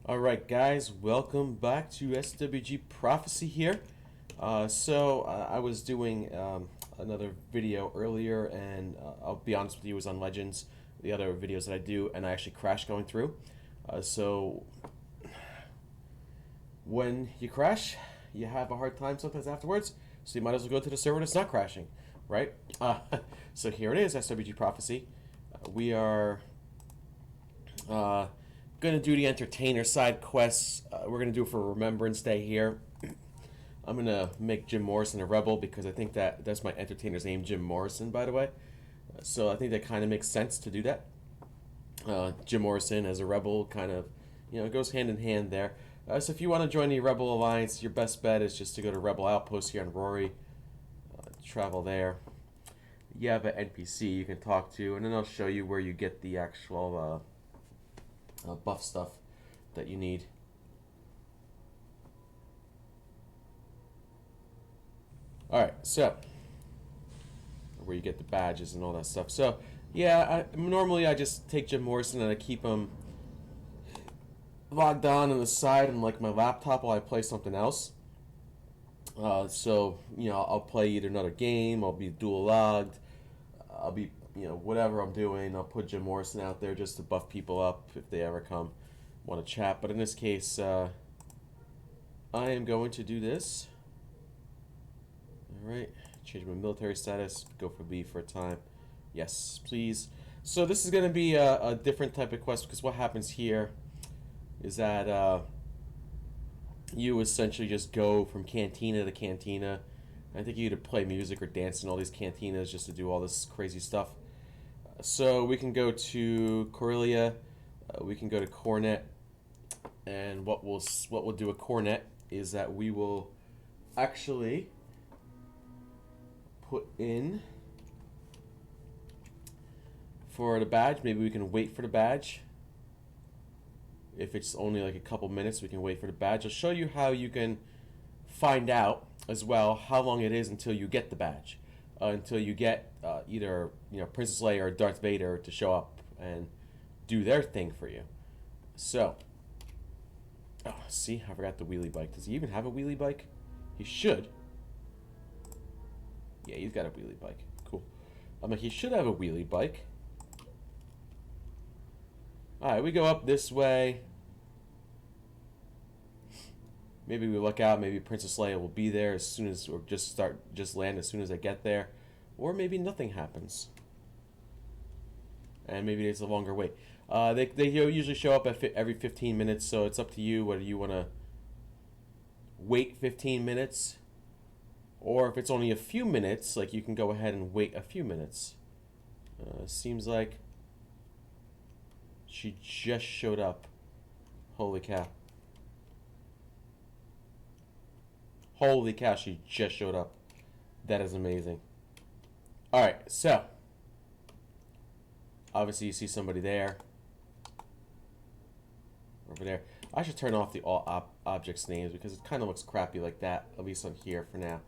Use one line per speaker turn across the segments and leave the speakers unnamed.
Alright guys, welcome back to SWG Prophecy here. I was doing another video earlier, and I'll be honest with you, it was on Legends, the other videos that I do, and I actually crashed going through. So when you crash, you have a hard time sometimes afterwards, so you might as well go to the server that's not crashing, right? So here it is, SWG Prophecy. We are going to do the entertainer side quests. We're going to do it for Remembrance Day here. I'm going to make Jim Morrison a rebel because I think that's my entertainer's name, Jim Morrison, by the way. So I think that kind of makes sense to do that. Jim Morrison as a rebel kind of, goes hand in hand there. So if you want to join the Rebel Alliance, your best bet is just to go to Rebel Outpost here on Rory. Travel there. You have an NPC you can talk to, and then I'll show you where you get the actual buff stuff that you need. Alright, so where you get the badges and all that stuff. So yeah, normally I just take Jim Morrison and I keep him logged on the side and like my laptop while I play something else. I'll play either another game, I'll be dual logged, I'll be, whatever I'm doing, I'll put Jim Morrison out there just to buff people up if they ever come want to chat. But in this case, I am going to do this. Alright, change my military status, go for B for a time. Yes, please. So this is going to be a different type of quest, because what happens here is that you essentially just go from cantina to cantina. I think you either play music or dance in all these cantinas just to do all this crazy stuff. So we can go to Corellia, we can go to Cornet, and what we'll do at Cornet is that we will actually put in for the badge. Maybe we can wait for the badge. If it's only like a couple minutes, we can wait for the badge. I'll show you how you can find out as well how long it is until you get the badge, until you get either Princess Leia or Darth Vader to show up and do their thing for you. So, see, I forgot the wheelie bike. Does he even have a wheelie bike? He should. Yeah, he's got a wheelie bike. Cool. I'm like, he should have a wheelie bike. Alright, we go up this way. Maybe we look out, maybe Princess Leia will be there as soon as, or just land as soon as I get there. Or maybe nothing happens. And maybe it's a longer wait. They usually show up at every 15 minutes, so it's up to you whether you want to wait 15 minutes. Or if it's only a few minutes, like you can go ahead and wait a few minutes. Seems like she just showed up. Holy cow. Holy cow, she just showed up. That is amazing. Alright, so obviously you see somebody there. Over there. I should turn off the all objects names because it kind of looks crappy like that, at least on here for now.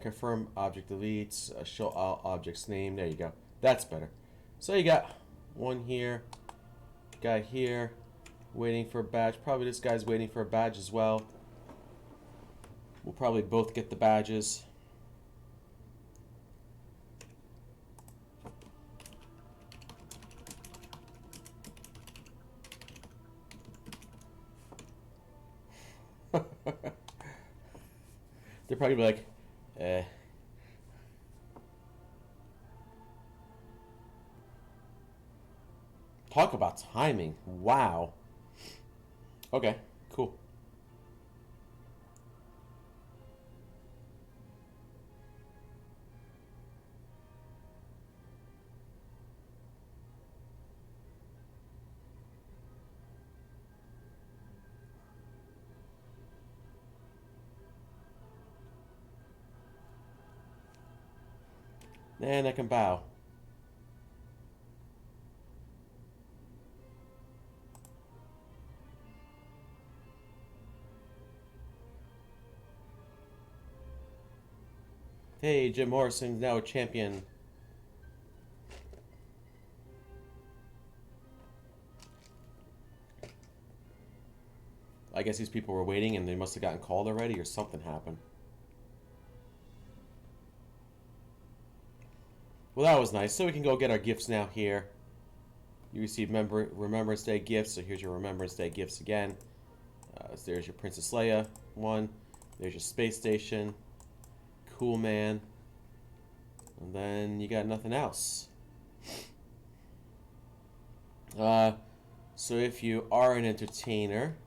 Confirm object deletes, show all objects name. There you go. That's better. So you got one here, guy here, waiting for a badge. Probably this guy's waiting for a badge as well. We'll probably both get the badges. They're probably like, Talk about timing. Wow. Okay, cool. And I can bow. Hey, Jim Morrison's now a champion. I guess these people were waiting and they must have gotten called already or something happened. Well, that was nice. So we can go get our gifts now here. You receive Remembrance Day gifts, so here's your Remembrance Day gifts again. So there's your Princess Leia one. There's your space station. Cool man. And then you got nothing else. So if you are an entertainer,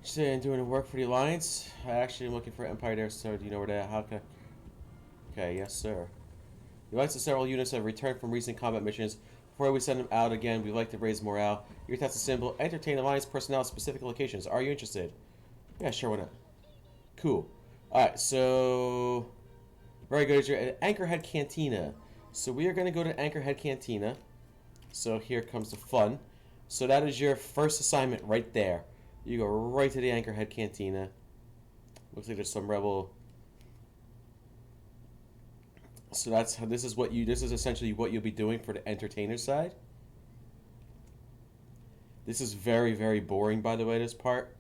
saying doing work for the Alliance. I actually am looking for Empire Day. So do you know where that? How can? Okay, yes, sir. The Alliance and several units have returned from recent combat missions. Before we send them out again, we'd like to raise morale. Your task is simple: entertain Alliance personnel at specific locations. Are you interested? Yeah, sure. Why not? Cool. All right, so very good. You're at Anchorhead Cantina. So we are going to go to Anchorhead Cantina. So here comes the fun. So that is your first assignment right there. You go right to the Anchorhead Cantina. Looks like there's some rebel. So that's how this is essentially what you'll be doing for the entertainer side. This is very, very boring, by the way, this part.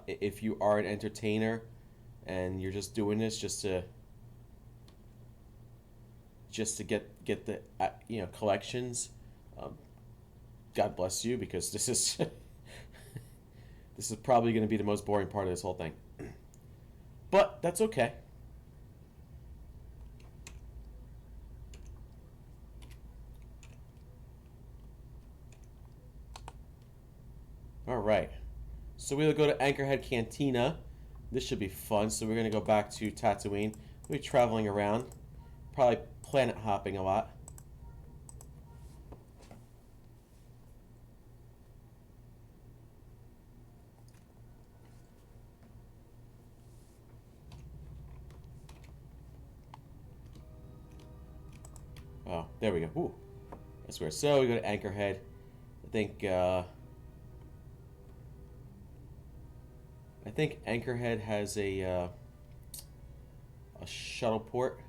If you are an entertainer and you're just doing this just to get the collections, God bless you, because this is this is probably going to be the most boring part of this whole thing. But that's okay. All right. So we'll go to Anchorhead Cantina. This should be fun. So we're going to go back to Tatooine. We'll be traveling around. Probably planet hopping a lot. Oh, there we go. Ooh. That's where. So we go to Anchorhead. I think Anchorhead has a shuttle port.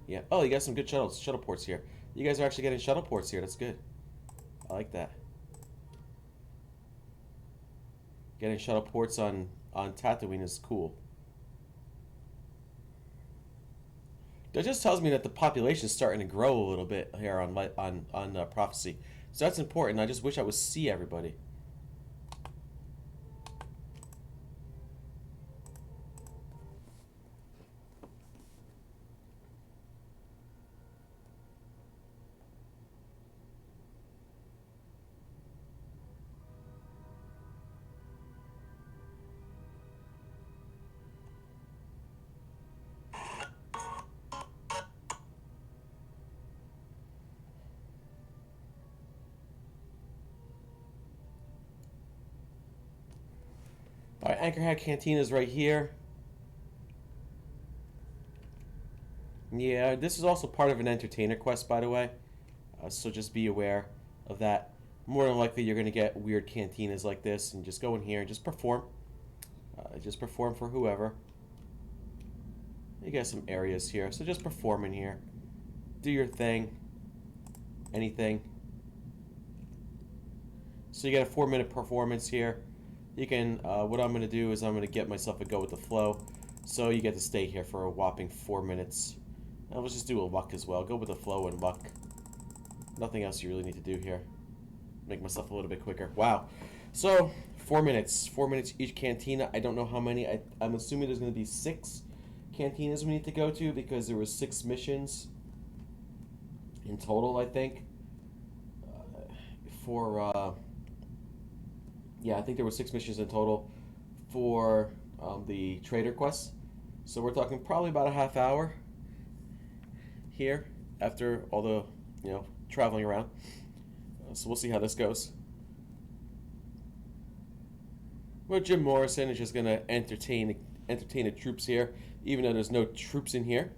Yeah. Oh, you got some good shuttle ports here. You guys are actually getting shuttle ports here. That's good. I like that. Getting shuttle ports on Tatooine is cool. That just tells me that the population is starting to grow a little bit here on Prophecy. So that's important. I just wish I would see everybody. All right, Anchorhead Cantina is right here. Yeah, this is also part of an entertainer quest, by the way. So just be aware of that. More than likely, you're going to get weird cantinas like this, and just go in here and just perform. Just perform for whoever. You got some areas here, so just perform in here. Do your thing. Anything. So you got a 4-minute performance here. You can, what I'm going to do is I'm going to get myself a go with the flow. So you get to stay here for a whopping 4 minutes. Now let's just do a luck as well. Go with the flow and luck. Nothing else you really need to do here. Make myself a little bit quicker. Wow. So, 4 minutes. 4 minutes each cantina. I don't know how many. I'm assuming there's going to be 6 cantinas we need to go to because there were 6 missions in total, I think. Yeah, I think there were 6 missions in total for the trader quest. So we're talking probably about a half hour here after all the, traveling around. So we'll see how this goes. Well, Jim Morrison is just going to entertain the troops here, even though there's no troops in here.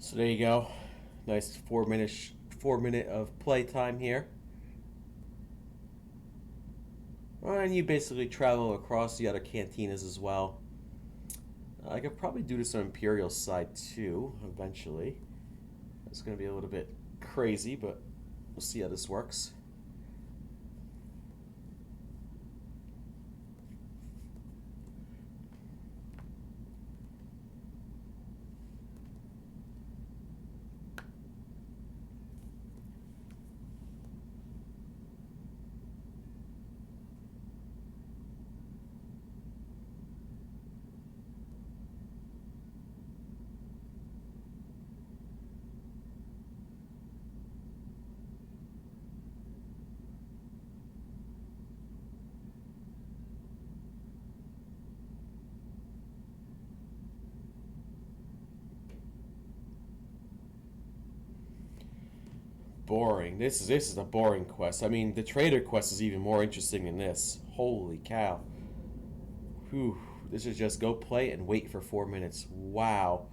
So there you go. Nice 4 minute of play time here. And you basically travel across the other cantinas as well. I could probably do this on Imperial side too, eventually. It's going to be a little bit crazy, but we'll see how this works. Boring. This is a boring quest. I mean, the trader quest is even more interesting than this. Holy cow. Whew. This is just go play and wait for 4 minutes. Wow.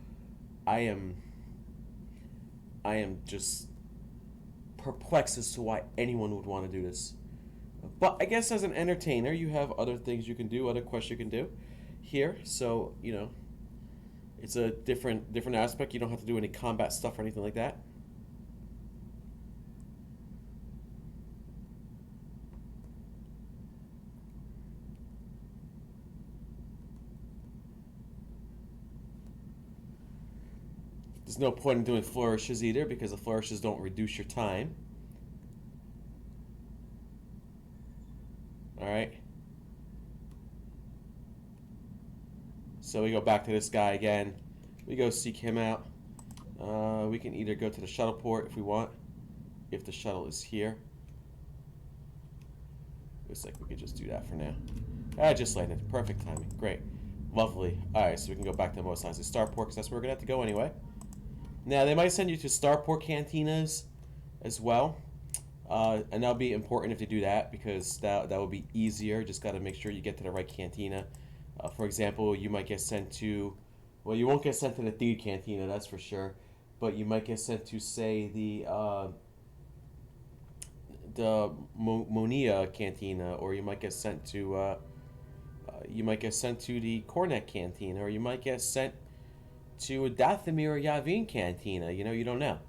I am I am just perplexed as to why anyone would want to do this. But I guess as an entertainer, you have other things you can do, other quests you can do here. So, it's a different aspect. You don't have to do any combat stuff or anything like that. There's no point in doing flourishes either because the flourishes don't reduce your time. Alright. So we go back to this guy again. We go seek him out. We can either go to the shuttle port if we want, if the shuttle is here. Looks like we could just do that for now. I just landed. Perfect timing. Great. Lovely. Alright, so we can go back to Mos Eisley's starport because that's where we're going to have to go anyway. Now, they might send you to starport cantinas as well. And that'll be important if they do that because that will be easier. Just got to make sure you get to the right cantina. For example, you might get sent to... Well, you won't get sent to the Theed Cantina, that's for sure. But you might get sent to, say, the Monia Cantina, or you might get sent to the Cornet Cantina, or you might get sent to a Dathomir or Yavin Cantina. You don't know.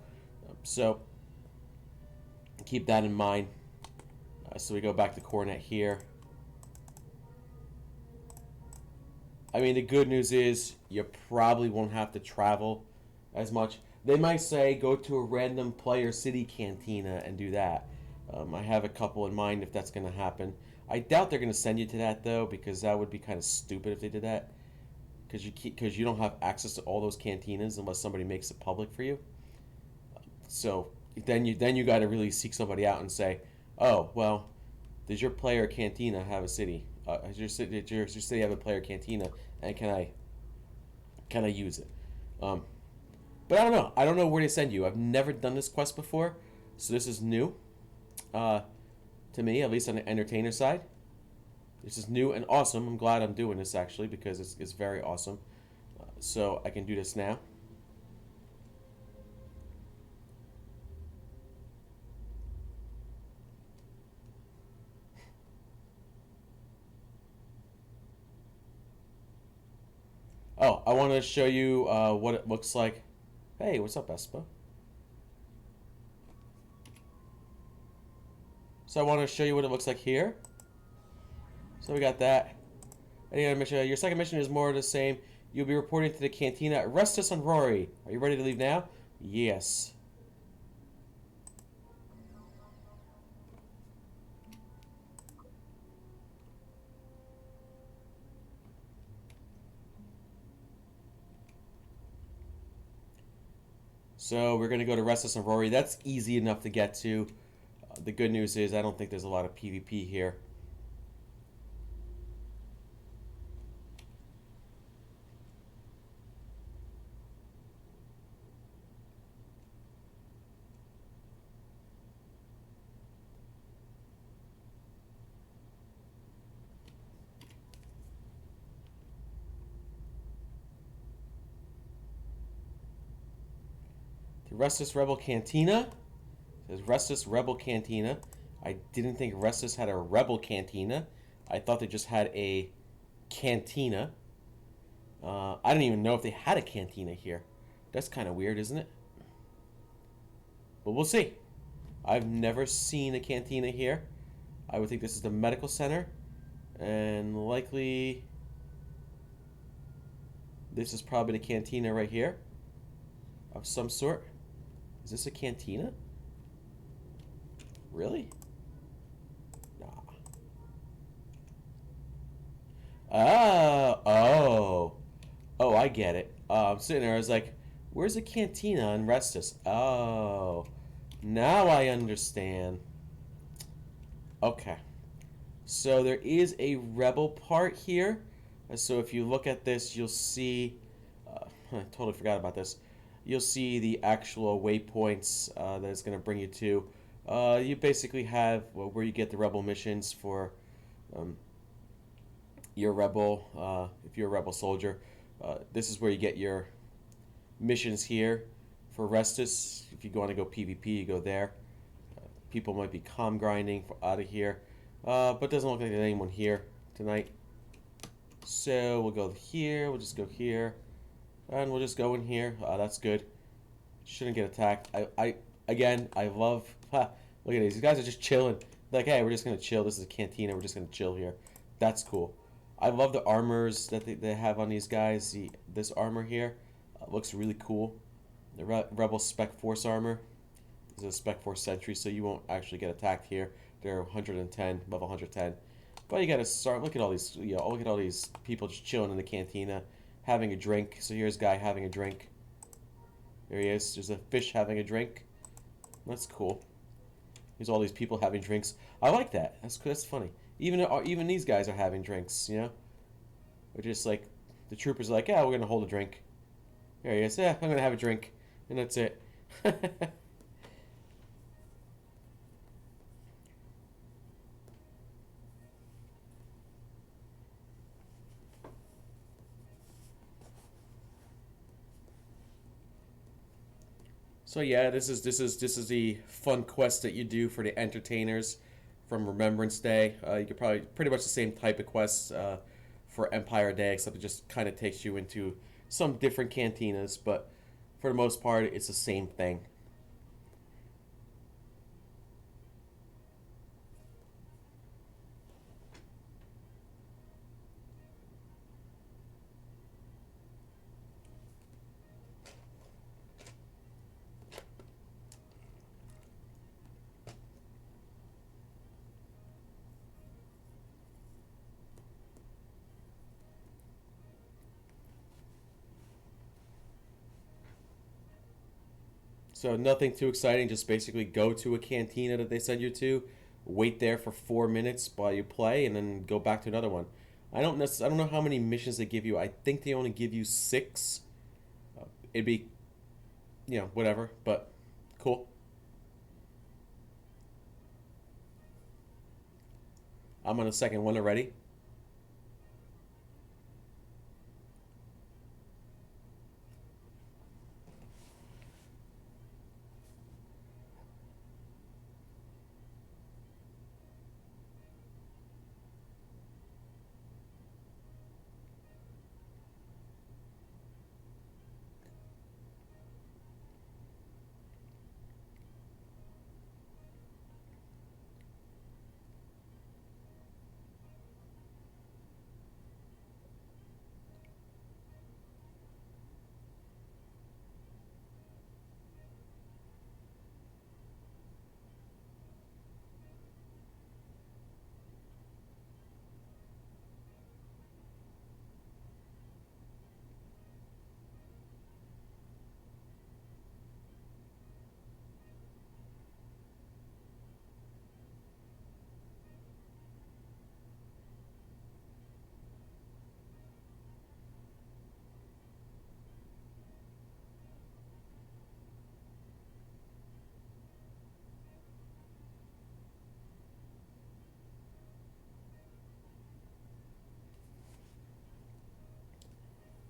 So keep that in mind. So we go back to Cornet here. I mean, the good news is you probably won't have to travel as much. They might say go to a random player city cantina and do that. I have a couple in mind if that's going to happen. I doubt they're going to send you to that though, because that would be kind of stupid if they did that. Because you don't have access to all those cantinas unless somebody makes it public for you. So then you got to really seek somebody out and say, oh well, does your player cantina have a city? Does your city have a player cantina, and can I use it? But I don't know. I don't know where they send you. I've never done this quest before, so this is new to me, at least on the entertainer side. This is new and awesome. I'm glad I'm doing this actually because it's very awesome. So I can do this now. Oh, I want to show you what it looks like. Hey, what's up, Espa? So I want to show you what it looks like here. So we got that. Any other mission? Your second mission is more of the same. You'll be reporting to the cantina at Restus on Rory. Are you ready to leave now? Yes. So we're going to go to Restus and Rory. That's easy enough to get to. The good news is I don't think there's a lot of PvP here. Restus Rebel Cantina. It says Restus Rebel Cantina. I didn't think Restus had a Rebel Cantina. I thought they just had a cantina. I didn't even know if they had a cantina here. That's kind of weird, isn't it? But we'll see. I've never seen a cantina here. I would think this is the medical center. And likely this is probably the cantina right here of some sort. Is this a cantina? Really? Nah. Oh, I get it. I'm sitting there, I was like, where's the cantina in Restus? Oh, now I understand. Okay. So there is a rebel part here. So if you look at this, you'll see, I totally forgot about this. You'll see the actual waypoints that it's going to bring you to. You basically have where you get the rebel missions for your rebel, if you're a rebel soldier. This is where you get your missions here. For Restus, if you want to go PvP, you go there. People might be comm grinding out of here. But it doesn't look like there's anyone here tonight. So we'll go here, we'll just go here. And we'll just go in here. That's good. Shouldn't get attacked. Again, I love... look at these guys are just chilling. Like, hey, we're just going to chill. This is a cantina. We're just going to chill here. That's cool. I love the armors that they have on these guys. This armor here looks really cool. The Rebel Spec Force armor. This is a Spec Force Sentry, so you won't actually get attacked here. They're 110, above 110. But you got to start... Look at all these... look at all these people just chilling in the cantina, having a drink. So here's a guy having a drink. There he is. There's a fish having a drink. That's cool. There's all these people having drinks. I like that. That's funny. Even these guys are having drinks, you know? They're just like, the troopers are like, yeah, we're going to hold a drink. There he is. Yeah, I'm going to have a drink. And that's it. So yeah, this is the fun quest that you do for the entertainers from Remembrance Day. You could probably pretty much the same type of quests for Empire Day, except it just kind of takes you into some different cantinas, but for the most part, it's the same thing. So nothing too exciting, just basically go to a cantina that they send you to, wait there for 4 minutes while you play, and then go back to another one. I don't know how many missions they give you. I think they only give you 6. It'd be, whatever, but cool. I'm on the second one already.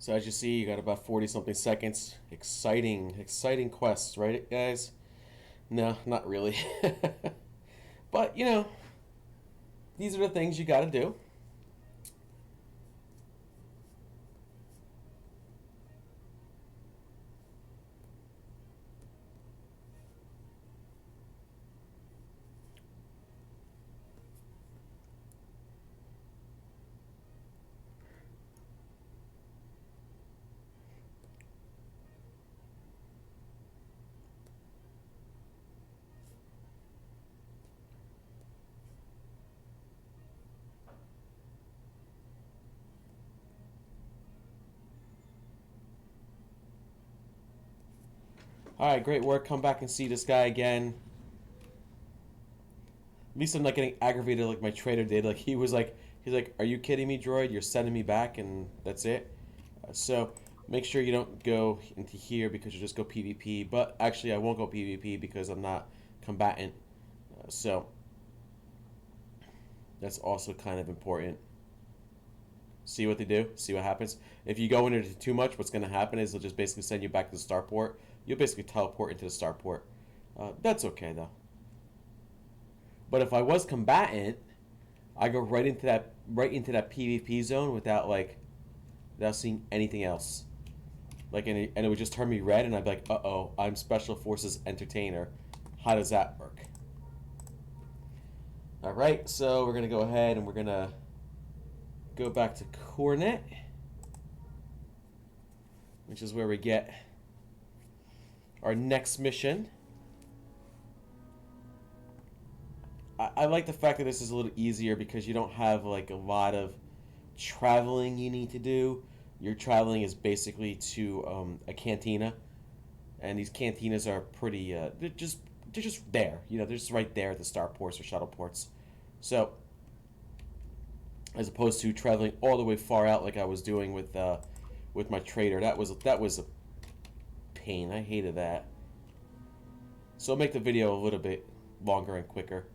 So as you see, you got about 40 something seconds. Exciting quests, right, guys? No, not really. But, you know, these are the things you got to do. All right, great work. Come back and see this guy again. At least I'm not getting aggravated like my trader did. Like he's like, "Are you kidding me, droid? You're sending me back, and that's it." So make sure you don't go into here because you just go PvP. But actually, I won't go PvP because I'm not combatant. So that's also kind of important. See what they do. See what happens. If you go into it too much, what's going to happen is they'll just basically send you back to the starport. You'll basically teleport into the starport. That's okay though. But if I was combatant, I go right into that PvP zone without seeing anything else. Like and it would just turn me red, and I'd be like, uh-oh, I'm Special Forces Entertainer. How does that work? All right, so we're gonna go ahead and we're gonna go back to Coordinate, which is where we get our next mission. I like the fact that this is a little easier because you don't have like a lot of traveling you need to do. Your traveling is basically to a cantina, and these cantinas are pretty. They're just there. You know, they're just right there at the starports or shuttle ports. So, as opposed to traveling all the way far out like I was doing with my trader, that was a pain. I hated that. So I'll make the video a little bit longer and quicker.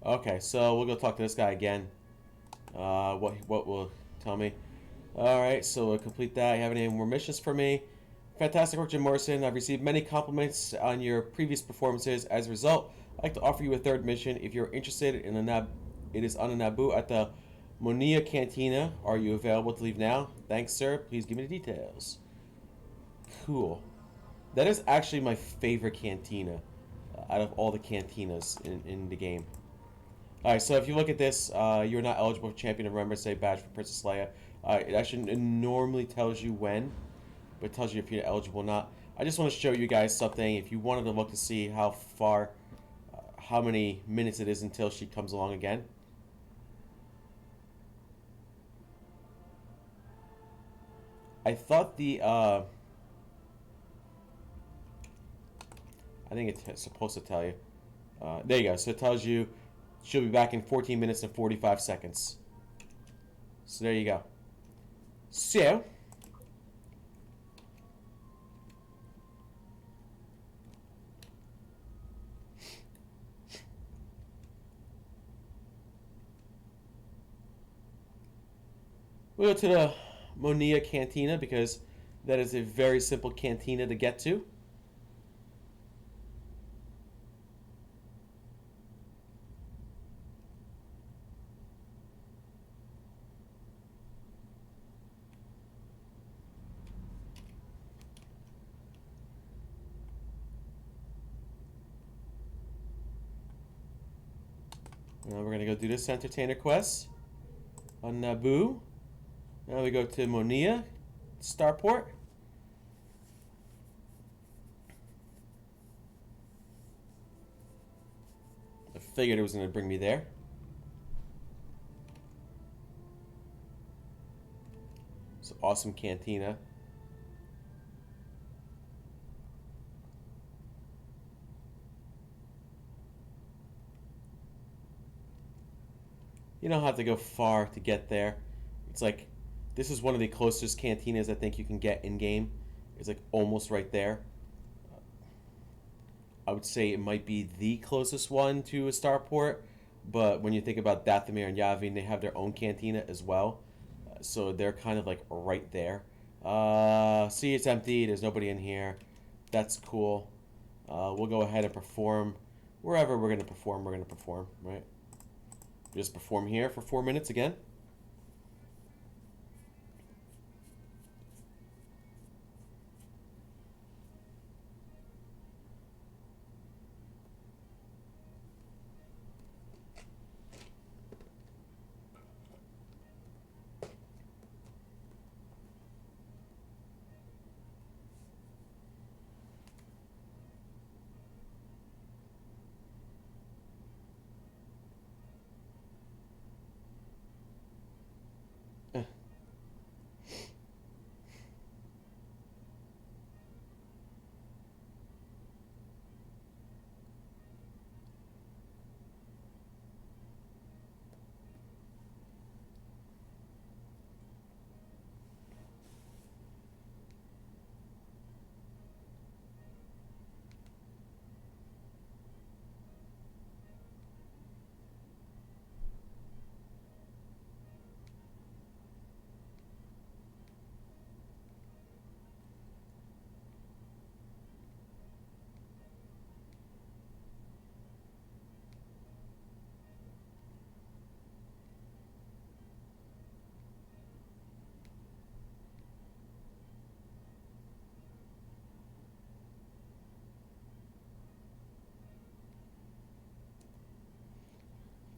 Okay, so we'll go talk to this guy again. What will tell me? All right, so we'll complete that. You have any more missions for me? Fantastic work, Jim Morrison. I've received many compliments on your previous performances. As a result, I'd like to offer you a third mission. If you're interested in it is on a Naboo at the Monia Cantina. Are you available to leave now? Thanks, sir. Please give me the details. Cool. That is actually my favorite cantina out of all the cantinas in the game. Alright, so if you look at this, you're not eligible for Champion of Remembrance Day badge for Princess Leia. It actually normally tells you when, but it tells you if you're eligible or not. I just want to show you guys something. If you wanted to look to see how far, how many minutes it is until she comes along again. I thought I think it's supposed to tell you. There you go. So it tells you she'll be back in 14 minutes and 45 seconds. So there you go. So we'll go to the Monia Cantina because that is a very simple cantina to get to. Now we're going to go do this entertainer quest on Naboo. Now we go to Monia, Starport. I figured it was going to bring me there. It's an awesome cantina. You don't have to go far to get there. It's like this is one of the closest cantinas I think you can get in game. It's like almost right there. I would say it might be the closest one to a starport, but when you think about Dathomir and Yavin, they have their own cantina as well, so they're kind of like right there. See, it's empty. There's nobody in here. That's cool. We'll go ahead and perform wherever we're gonna perform. We're gonna perform, right? Just perform here for 4 minutes again.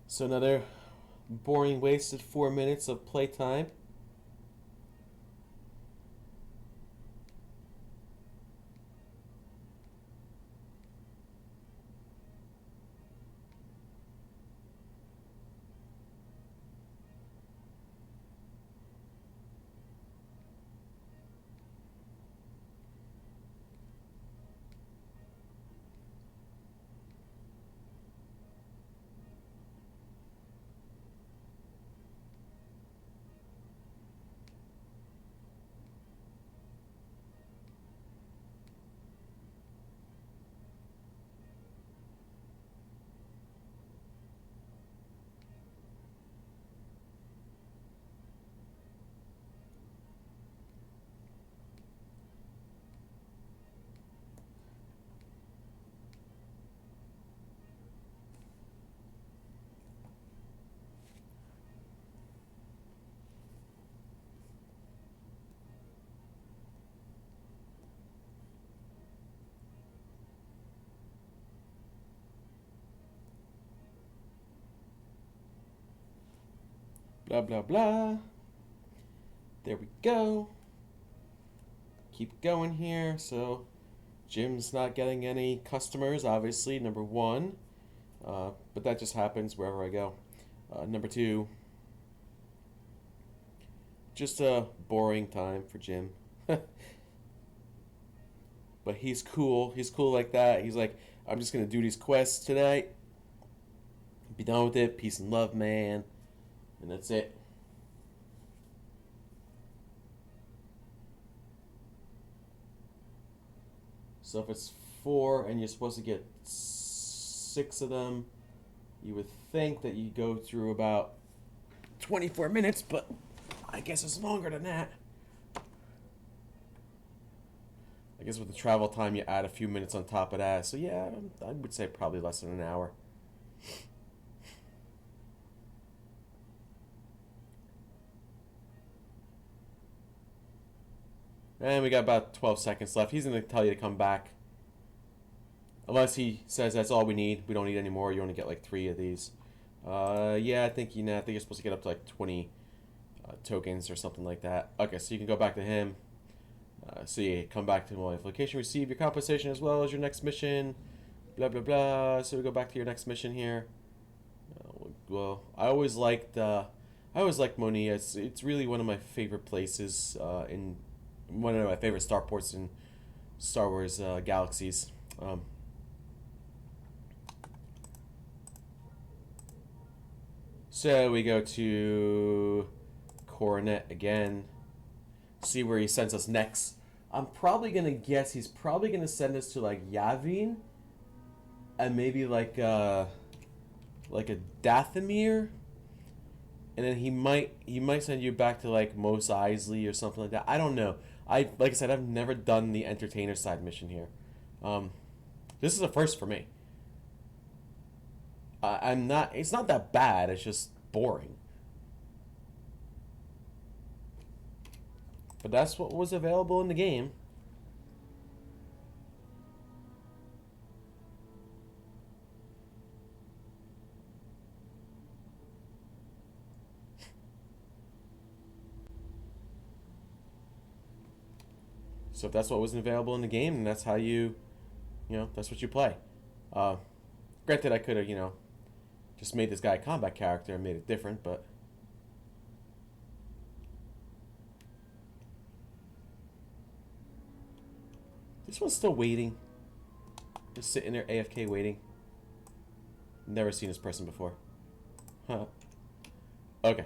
So another boring wasted 4 minutes of playtime. Blah, blah, blah. There we go. Keep going here. So Jim's not getting any customers, obviously, number one. But that just happens wherever I go. Number two, just a boring time for Jim. But he's cool. He's cool like that. He's like, I'm just going to do these quests tonight. Be done with it. Peace and love, man. And that's it. So if it's 4 and you're supposed to get 6 of them, you would think that you go through about 24 minutes, but I guess it's longer than that. I guess with the travel time, you add a few minutes on top of that. So yeah, I would say probably less than an hour. And we got about 12 seconds left. He's going to tell you to come back. Unless he says that's all we need. We don't need any more. You only get like 3 of these. Yeah, I think I think you're supposed to get up to like 20 tokens or something like that. Okay, so you can go back to him. So you come back to him. Well, location, receive your compensation as well as your next mission. Blah, blah, blah. So we go back to your next mission here. Well, I always liked Monia. It's really one of my favorite places in one of my favorite starports in Star Wars galaxies. So we go to Coronet again. See where he sends us next. I'm probably gonna guess he's probably gonna send us to like Yavin, and maybe like a Dathomir, and then he might send you back to like Mos Eisley or something like that. I don't know. Like I said, I've never done the entertainer side mission here. This is a first for me. I'm not. It's not that bad. It's just boring. But that's what was available in the game. So if that's what wasn't available in the game, then that's how that's what you play. Granted, I could have, just made this guy a combat character and made it different, but this one's still waiting. Just sitting there AFK waiting. Never seen this person before. Huh. Okay.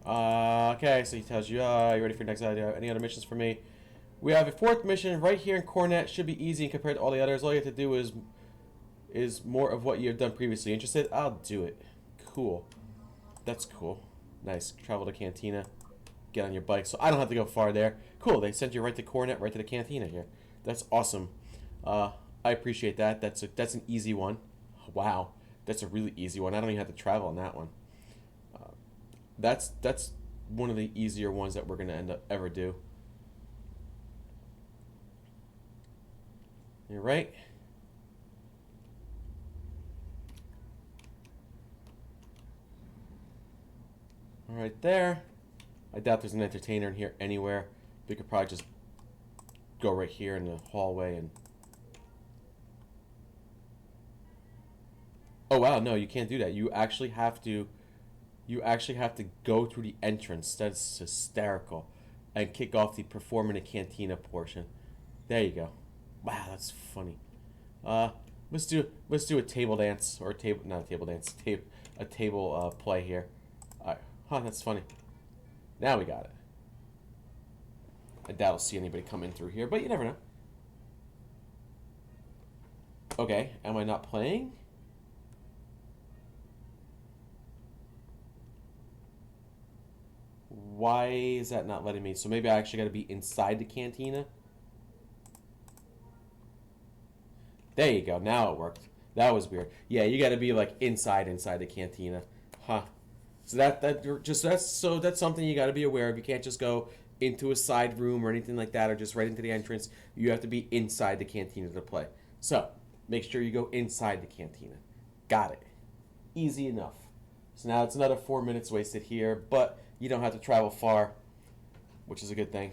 Okay, so he tells you, you ready for your next idea? Any other missions for me? We have a fourth mission right here in Coronet. Should be easy compared to all the others. All you have to do is more of what you have done previously. Interested? I'll do it. Cool. That's cool. Nice. Travel to Cantina. Get on your bike. So I don't have to go far there. Cool. They sent you right to Coronet, right to the Cantina here. That's awesome. I appreciate that. That's an easy one. Wow. That's a really easy one. I don't even have to travel on that one. That's one of the easier ones that we're going to end up ever do. You're right. All right there. I doubt there's an entertainer in here anywhere. We could probably just go right here in the hallway and... Oh wow, no, you can't do that. You actually have to go through the entrance. That's hysterical. And kick off the Perform in a Cantina portion. There you go. Wow, that's funny. Let's do a table dance, or not a table dance, a table play here. Alright. Huh, that's funny. Now we got it. I doubt I'll see anybody come in through here, but you never know. Okay, am I not playing? Why is that not letting me? So maybe I actually got to be inside the Cantina? There you go. Now it worked. That was weird. Yeah, you got to be like inside the Cantina. Huh. So that's something you got to be aware of. You can't just go into a side room or anything like that, or just right into the entrance. You have to be inside the Cantina to play. So make sure you go inside the Cantina. Got it. Easy enough. So now it's another 4 minutes wasted here, but you don't have to travel far, which is a good thing.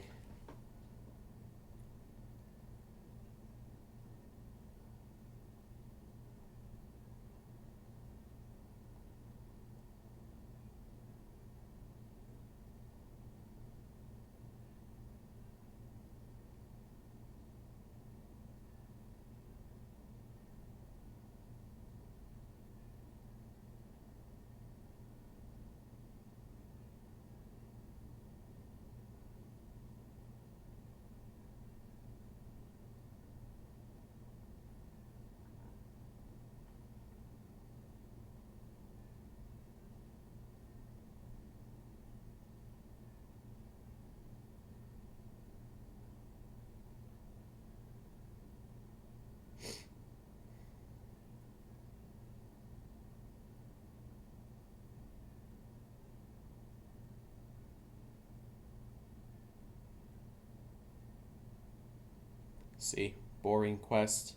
See? Boring quest.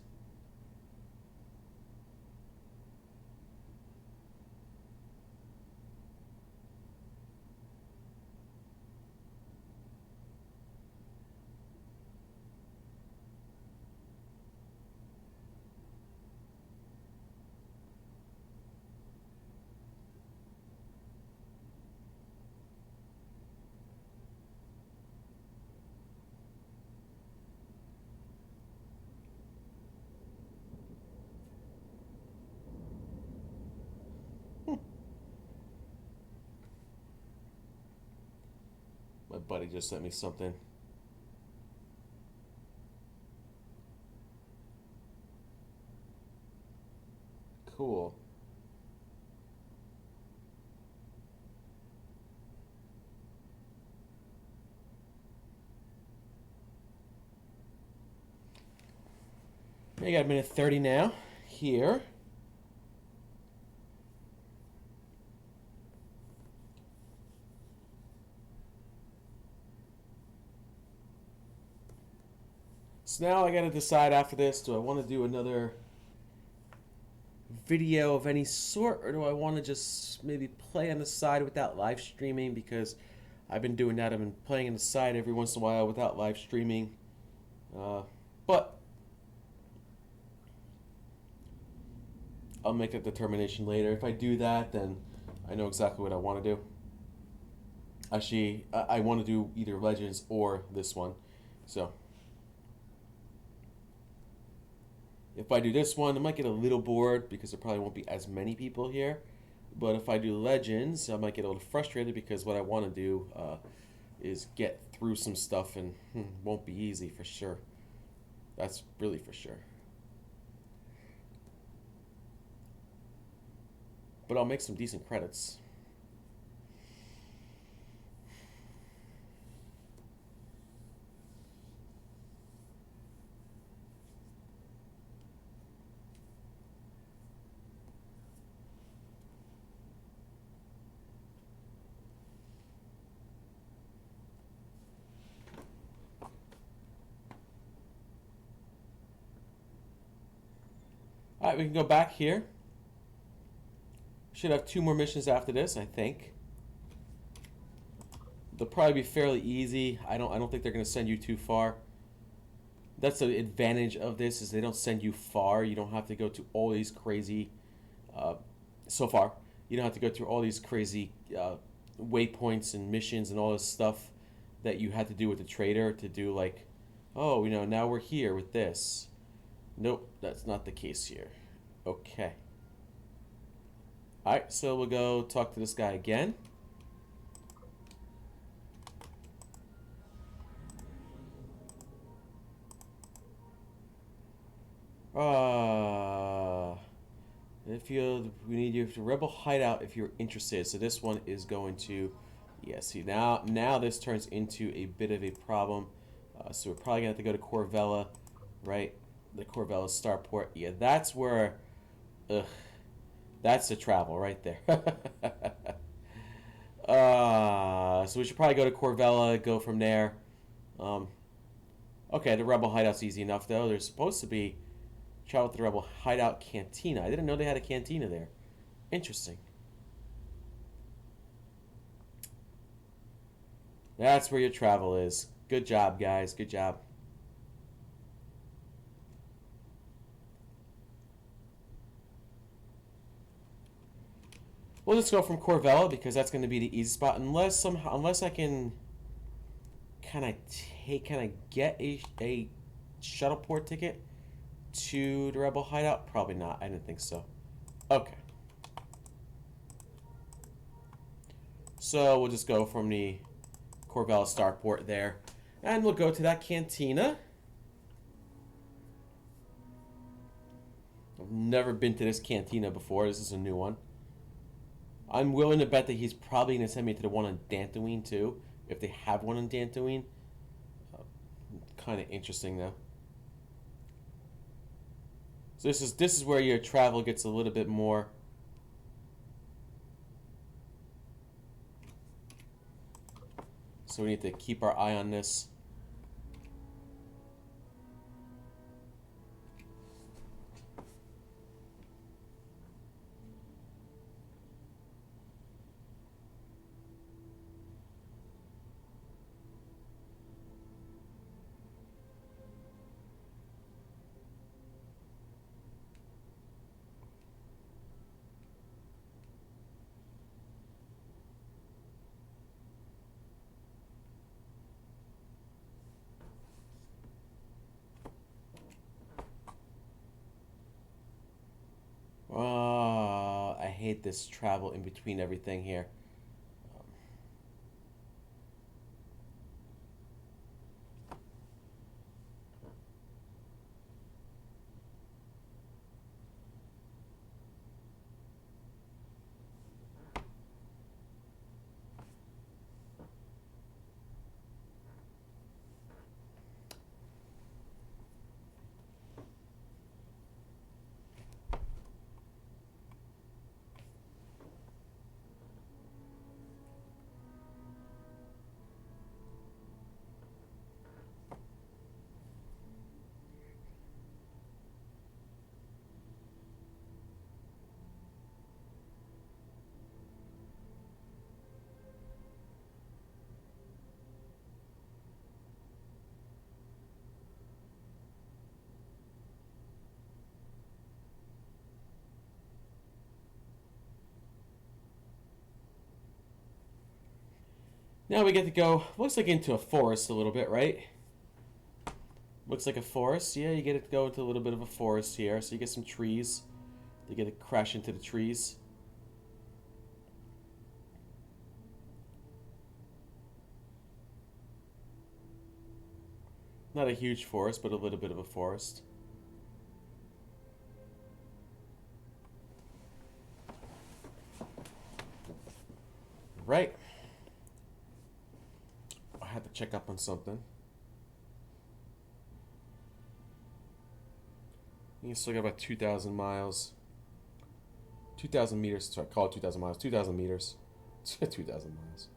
buddy just sent me something. Cool. I got a minute 30 now here. So now I got to decide after this, do I want to do another video of any sort, or do I want to just maybe play on the side without live streaming? Because I've been doing that. I've been playing on the side every once in a while without live streaming. But I'll make that determination later. If I do that, then I know exactly what I want to do. Actually, I want to do either Legends or this one. So if I do this one, I might get a little bored because there probably won't be as many people here. But if I do Legends, I might get a little frustrated because what I want to do is get through some stuff, and won't be easy for sure. That's really for sure. But I'll make some decent credits. Alright, we can go back here. Should have 2 more missions after this, I think. They'll probably be fairly easy. I don't think they're going to send you too far. That's the advantage of this, is they don't send you far. You don't have to go to all these crazy so far. You don't have to go through all these crazy waypoints and missions and all this stuff that you had to do with the trader to do, like, oh, now we're here with this. Nope, that's not the case here. Okay. Alright, so we'll go talk to this guy again. We need you to Rebel Hideout if you're interested. So this one is going to, yeah, see, now this turns into a bit of a problem. So we're probably going to have to go to Corvella, right? The Corvella starport. Yeah, that's where, that's the travel right there. So we should probably go to Corvella, go from there. Okay, the Rebel Hideout's easy enough, though. There's supposed to be travel to the Rebel Hideout Cantina. I didn't know they had a cantina there. Interesting. That's where your travel is. Good job, guys. Good job. We'll just go from Corvella because that's going to be the easy spot. Unless I can, can I get a shuttle port ticket to the Rebel Hideout? Probably not. I didn't think so. Okay. So we'll just go from the Corvella starport there, and we'll go to that cantina. I've never been to this cantina before. This is a new one. I'm willing to bet that he's probably going to send me to the one on Dantooine too, if they have one on Dantooine. Kind of interesting though. So this is where your travel gets a little bit more. So we need to keep our eye on this. I hate this travel in between everything here. Now we get to go, looks like into a forest a little bit, right? Looks like a forest. Yeah, you get to go into a little bit of a forest here. So you get some trees. You get to crash into the trees. Not a huge forest, but a little bit of a forest. Right. I had to check up on something. You still got about 2,000 miles. 2,000 meters. Sorry, call it 2,000 miles. 2,000 meters. 2,000 miles.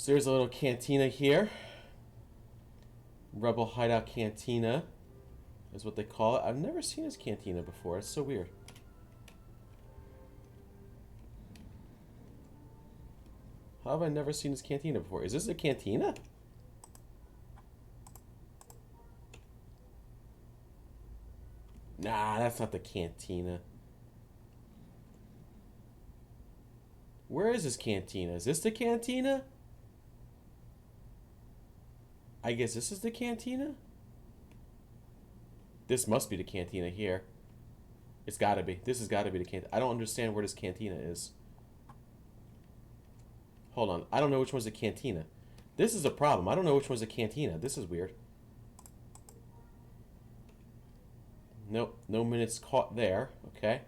So there's a little cantina here. Rebel Hideout Cantina is what they call it. I've never seen this cantina before. It's so weird. How have I never seen this cantina before? Is this a cantina? Nah, that's not the cantina. Where is this cantina? Is this the cantina? I guess this is the cantina? This must be the cantina here. It's gotta be. This has gotta be the cantina. I don't understand where this cantina is. Hold on. I don't know which one's the cantina. This is a problem. I don't know which one's the cantina. This is weird. Nope. No minutes caught there. Okay.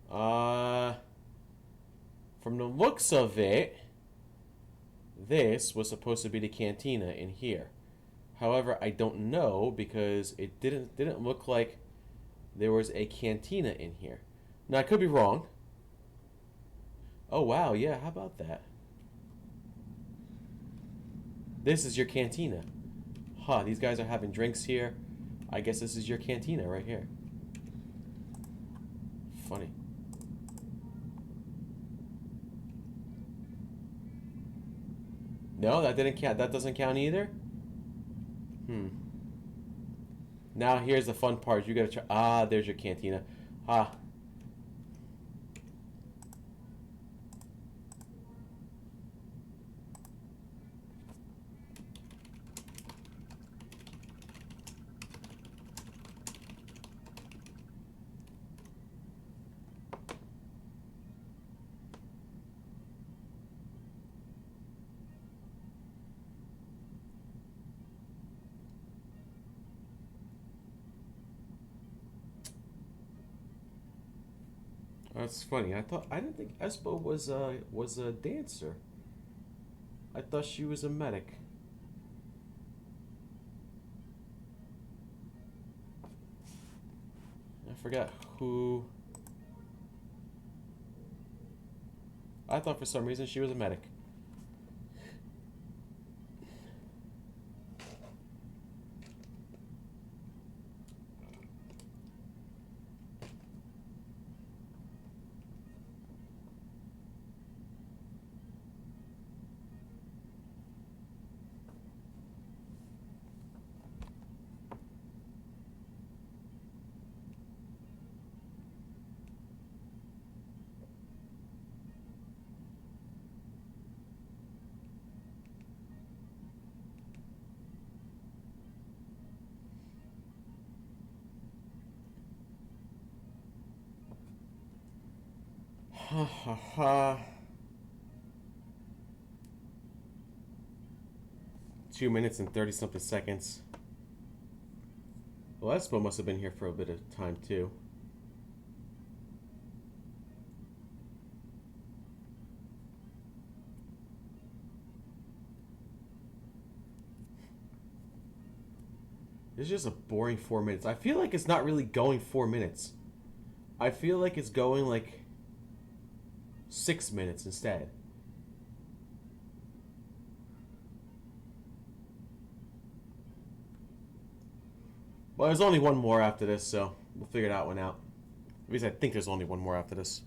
From the looks of it, this was supposed to be the cantina in here. However, I don't know because it didn't look like there was a cantina in here. Now I could be wrong. Oh wow, yeah, how about that? This is your cantina. Huh, these guys are having drinks here. I guess this is your cantina right here. Funny. No, that didn't count. That doesn't count either? Now here's the fun part. You gotta try. Ah, there's your cantina. Ah. That's funny. I didn't think Espo was a dancer. I thought she was a medic. I forgot who. I thought for some reason she was a medic. Ha ha ha. 2 minutes and 30 something seconds. Well, Espo must have been here for a bit of time too. It's just a boring 4 minutes. I feel like it's not really going 4 minutes. I feel like it's going like 6 minutes instead. Well, there's only one more after this, so we'll figure that one out. At least I think there's only one more after this.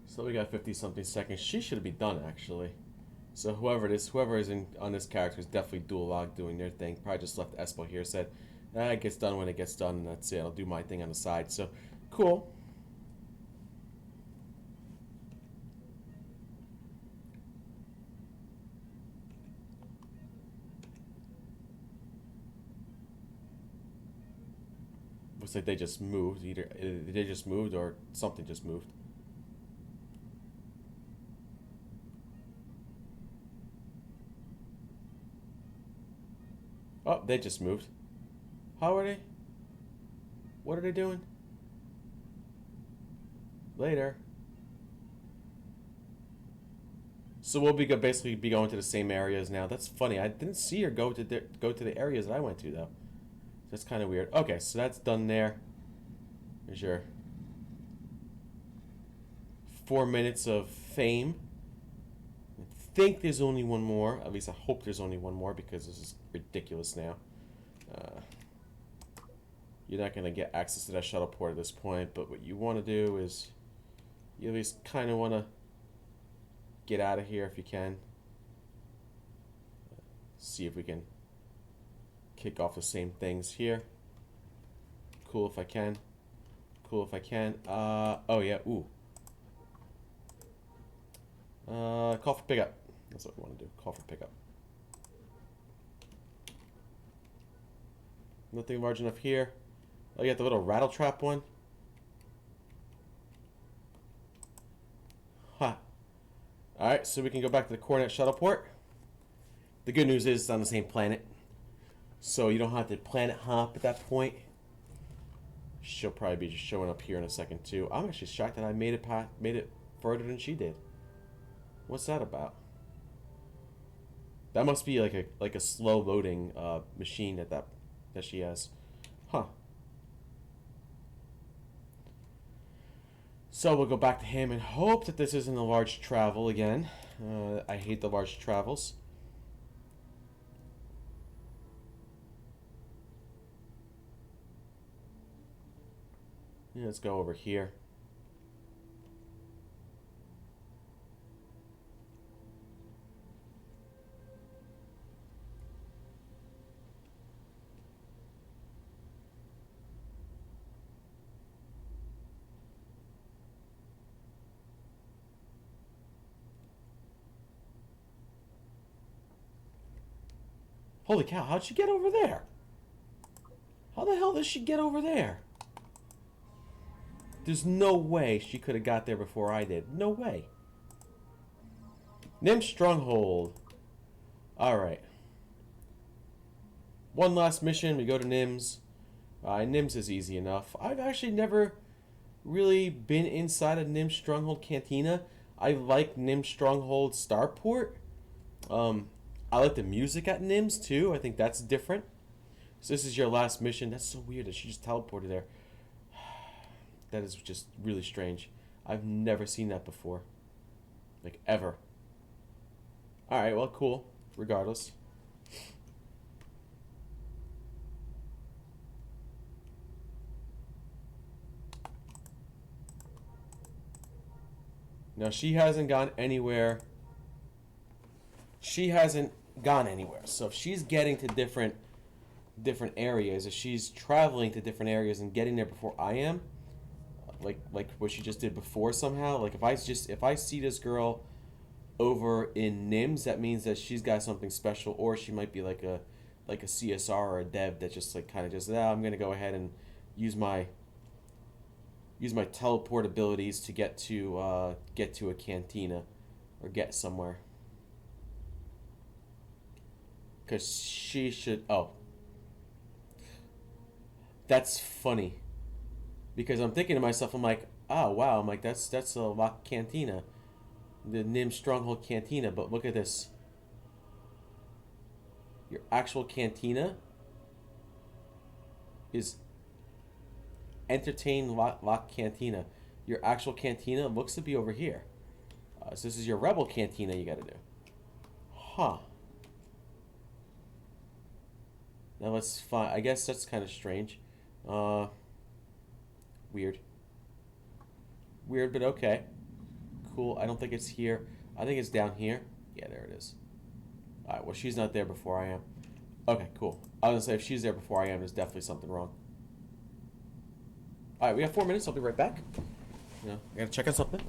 So we got 50 something seconds. She should be done actually. So whoever it is, whoever is in on this character is definitely dual log doing their thing. Probably just left Espo here. Said, it gets done when it gets done, and that's it. I'll do my thing on the side. So, cool. Looks like they just moved. Either they just moved or something just moved. Oh, they just moved. How are they? What are they doing? Later. So we'll be basically be going to the same areas now. That's funny. I didn't see her go to the areas that I went to though. That's kind of weird. Okay, so that's done there. There's your 4 minutes of fame. I think there's only one more. At least I hope there's only one more because this is ridiculous now. You're not going to get access to that shuttle port at this point, but what you want to do is you at least kind of want to get out of here if you can. See if we can kick off the same things here. Cool if I can. Cool if I can. Oh yeah, ooh. Call for pickup. That's what we want to do. Call for pickup. Nothing large enough here. Oh, you got the little rattle trap one. Huh. Alright, so we can go back to the coordinate shuttle port. The good news is it's on the same planet. So you don't have to planet hop at that point. She'll probably be just showing up here in a second too. I'm actually shocked that I made it further than she did. What's that about? That must be like a slow loading machine that she has. Huh. So we'll go back to him and hope that this isn't a large travel again. I hate the large travels. Yeah, let's go over here. Holy cow, how'd she get over there? How the hell does she get over there? There's no way she could have got there before I did. No way. Nim Stronghold. Alright. One last mission. We go to Nims. Nims is easy enough. I've actually never really been inside a Nim Stronghold Cantina. I like Nim Stronghold Starport. I like the music at Nims too. I think that's different. So this is your last mission. That's so weird that she just teleported there. That is just really strange. I've never seen that before. Like, ever. Alright, well, cool. Regardless. Now, she hasn't gone anywhere. She hasn't gone anywhere. So if she's getting to different areas, if she's traveling to different areas and getting there before I am, like what she just did before somehow, like if I see this girl over in Nims, that means that she's got something special, or she might be like a CSR or a dev that just like kind of just I'm gonna go ahead and use my teleport abilities to get to a cantina or get somewhere. Because she should. Oh, that's funny. Because I'm thinking to myself, I'm like, oh wow, I'm like that's a La Cantina, the Nim Stronghold Cantina. But look at this. Your actual cantina is Entertain La Cantina. Your actual cantina looks to be over here. So this is your Rebel Cantina you got to do. Huh. Now let's find. I guess that's kind of strange. Weird. Weird, but okay. Cool. I don't think it's here. I think it's down here. Yeah, there it is. Alright, well, she's not there before I am. Okay, cool. I was going to say, if she's there before I am, there's definitely something wrong. Alright, we have 4 minutes. I'll be right back. I got to check on something.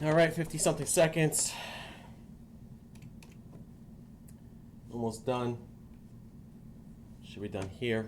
All right, 50 something seconds. Almost done. Should be done here.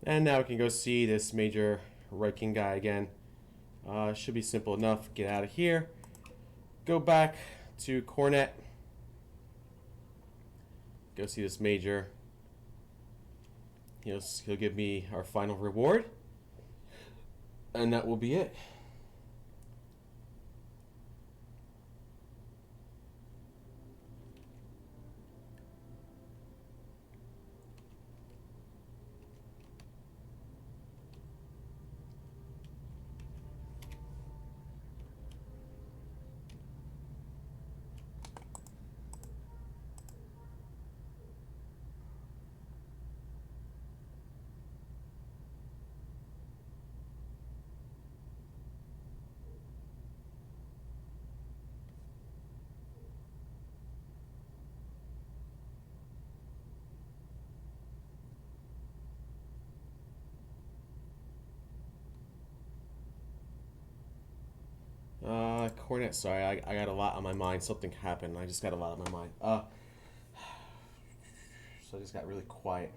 And now we can go see this Major Riking guy again. Should be simple enough. Get out of here. Go back to Cornet. Go see this Major. He'll give me our final reward. And that will be it. Cornet, sorry, I got a lot on my mind. Something happened. I just got a lot on my mind. So I just got really quiet.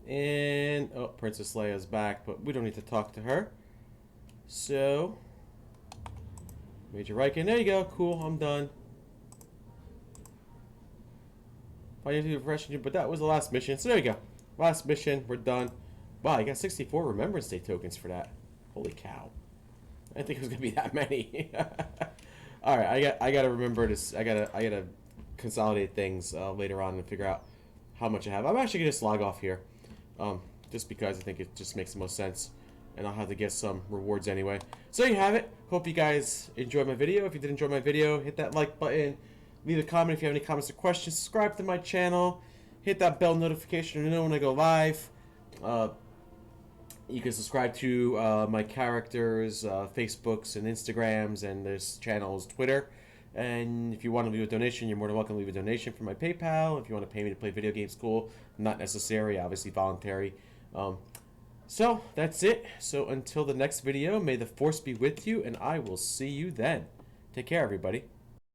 And, oh, Princess Leia's back, but we don't need to talk to her. So, Major Riken, there you go, cool, I'm done. I need to refresh you, but that was the last mission, so there you go. Last mission, we're done. Wow, you got 64 Remembrance Day tokens for that. Holy cow. I didn't think it was gonna be that many. Alright, I gotta remember this. I gotta consolidate things later on and figure out how much I have. I'm actually gonna just log off here. Just because I think it just makes the most sense. And I'll have to get some rewards anyway. So there you have it. Hope you guys enjoyed my video. If you did enjoy my video, hit that like button. Leave a comment if you have any comments or questions. Subscribe to my channel. Hit that bell notification to know when I go live. You can subscribe to my characters' Facebooks and Instagrams, and this channel's Twitter. And if you want to leave a donation, you're more than welcome to leave a donation for my PayPal. If you want to pay me to play video games, cool. Not necessary, obviously voluntary. So that's it. So until the next video, may the force be with you, and I will see you then. Take care, everybody.